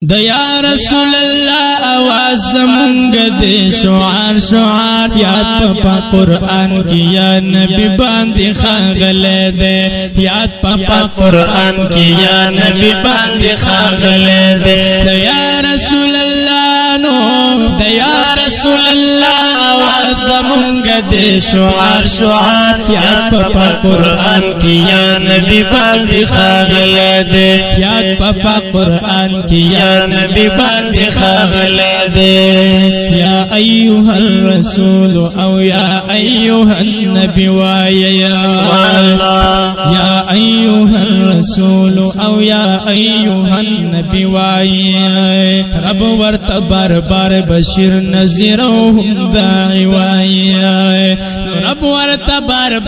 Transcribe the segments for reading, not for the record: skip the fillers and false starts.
د یا رسول الله आवाज زمونږ د شعار شعار یاد په قرآن کې یا نبی باندې خاغله ده یاد په قرآن کې یا نبی باندې خاغله ده د یا رسول الله نو د یا رسول الله आवाज زمونږ د شعار شعار یاد په قرآن کې یا نبی باندې خاغله ده یاد په قرآن کې نبی باندې خاغله ده یا ایها الرسول او یا ایها النبی وایه یا ایها الرسول او یا ایها النبی وایه رب ورته بار بشیر نذیر او هم داعی وایه رب ورته بار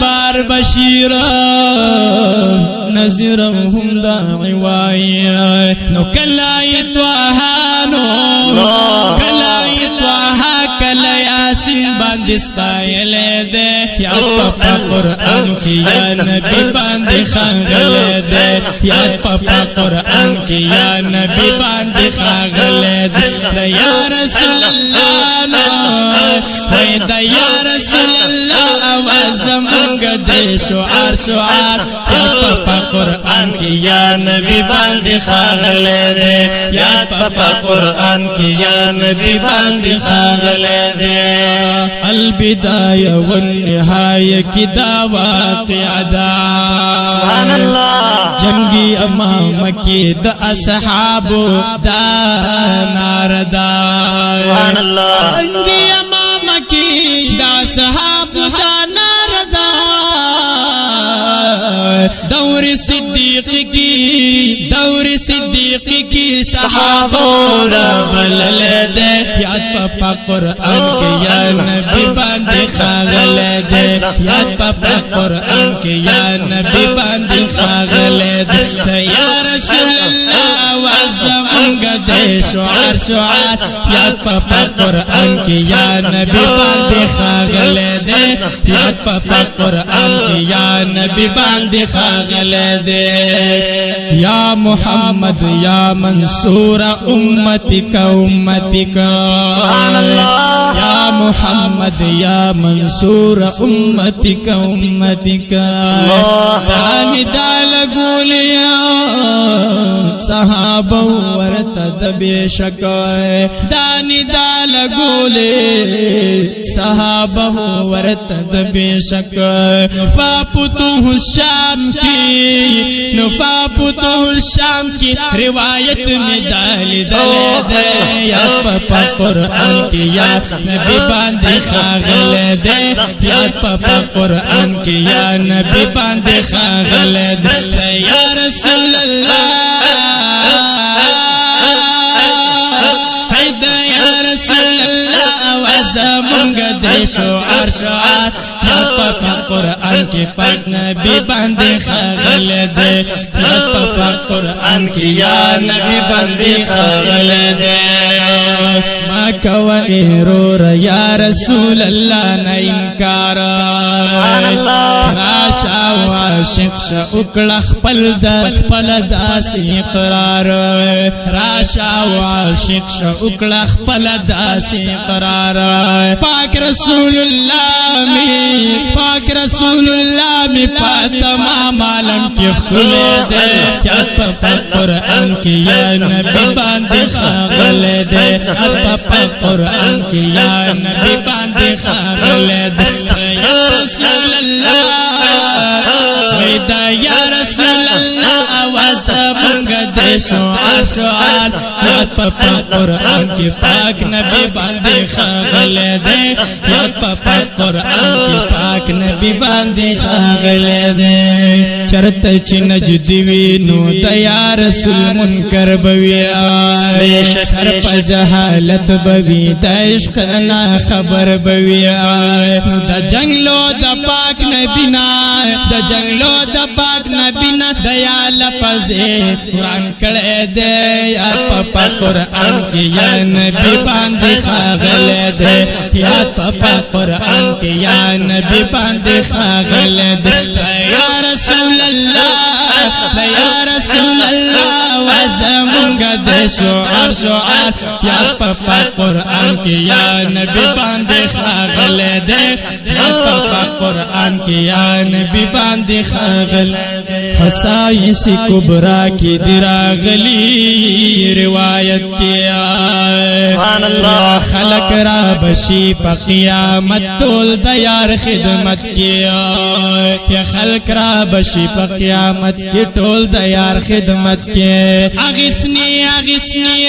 بشیر نذیر او هم داعی وایه نو کلای توهانو کلای توها کلا یاسین باندې ستایل ده یا په قرآن کې یا نبی باندې خاغله ده یا په قرآن کې یا نبی باندې خاغله ده یا رسول الله وای دا یا رسول الله आवाज زمونږ د شعار شعار یا په قرآن کې یا نبی باندې خاغله ده یاد پا قرآن کی یا نبی باندې خاغله ده البدايه والنهايه کی دا واقع ده سبحان الله جنگی امام کی د اصحابو دا ناردا سبحان الله جنگی امام کی د اصحابو دا ناردا دور صدیق کی صحابو ربلل ده یاد پا قرآن کی یا نبی باندې خاغله ده یاد پا قرآن کی یا نبی باندې خاغله ده یا رسول الله आवाज زمونږ د شعار شعار یاد پا قرآن کی یا نبی باندې خاغله ده یاد پا قرآن کی یا نبی باندې خاغله ده یا محمد یا منصور امتک سبحان اللہ یا محمد یا منصور امتک دانی دال گولیا صحابہ ورتا دبی شکوئے دانی دال گولے صحابہ ورتا دبی شکوئے فاپتوہ الشام کی نفاپتوہ الشام کی روایت میں دال دے یا پا قرآن کی یا نبی باندې خاغله ده یا پا قرآن کی یا نبی باندې خاغله ده یا رسول الله یا رسول الله आवाज زمونږ د شعار شعار یا پا قرآن کی پاک نبی باندې خاغله ده یا پا قرآن کی یا نبی باندې خاغله ده ما کوا ایرور یا رسول الله نه انکار سبحان الله راشا عاشق شا وکړه خپل داس اقرار راشا عاشق شا وکړه خپل داس اقرار پاک رسول الله می تمام عالم کې خله ده یا په قرآن کې یا نبی باندې خاغله ده پا قرآن کی یا نبی باندې خاغله ده یا رسول الله ویدا یا رسول الله आवाज زمونږ د شعار شعار یا پا قرآن کی پاک نبی باندې خاغله ده یا پا قرآن کی پاک نبی باندې خاغله ده چرته چې نجدي وي نو د یا رسول منکر بوي سر په جهالت بوي د عشق نه خبر بوي د جنگلو د پاک نبی نه د جنگلو د پاک نبی نه د یا لفظ قرآن کړه ده یا په قرآن کې یا نبی باندې خاغله ده یا په قرآن کې یا نبی باندې خاغله ده یا رسول الله یا رسول الله وزمون زمونږ د شعار شعار یاد په قرآن کې یا نبی باندې ښاغلی دی یاد په قرآن کې یا نبی باندې ښاغلی خصائص کبرا کی دراغلی روایت کیا خلق را بشی پا قیامت تول دیار خدمت کیا یا خلق را بشی پا قیامت کی تول دیار خدمت کیا اغسنی اغسنی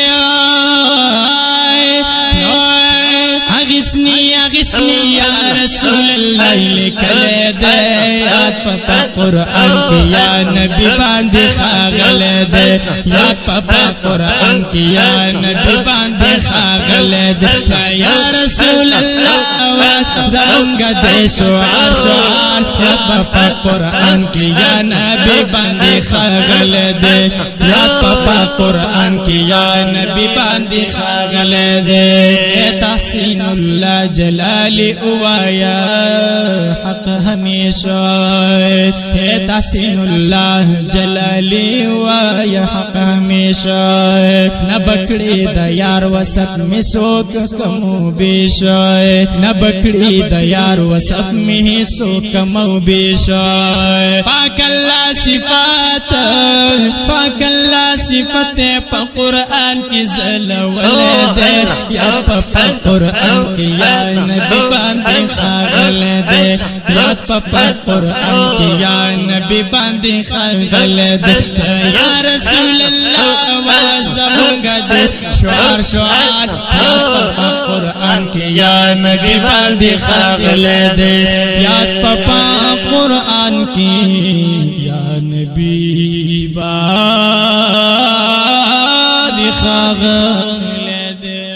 اغسنی اغسنی یا رسول اللہ لکلے دے یاد پا قرآن کی یا نبی باندې ښاغلی دی یاد په قرآن کې یا نبی باندې ښاغلی دی یا رسول الله زمونږ د شعار شعار یاد په قرآن کې یا نبی باندې ښاغلی دی یاد په قرآن کې یا نبی باندې ښاغلی دی تحسین الله جلالی اوایا حق همیشه تحسین اللہ جلالی وای حق ہمیشہ نہ بکڑی دا یار وسط میں سوک کمو بیشا نہ بکڑی دا یار وسط میں سوک کمو بیشا پاک اللہ صفات پا قرآن کی زلولے دے یا پا قرآن کی یا نبی باندې ښاغلی دی یا پا قرآن کی یا نبی باندې ښاغلی دی یا رسول الله زمونږ د شعار شعار یا په قرآن کې یا نبی باندې ښاغلی دی یا په قرآن کې یا نبی باندې ښاغلی دی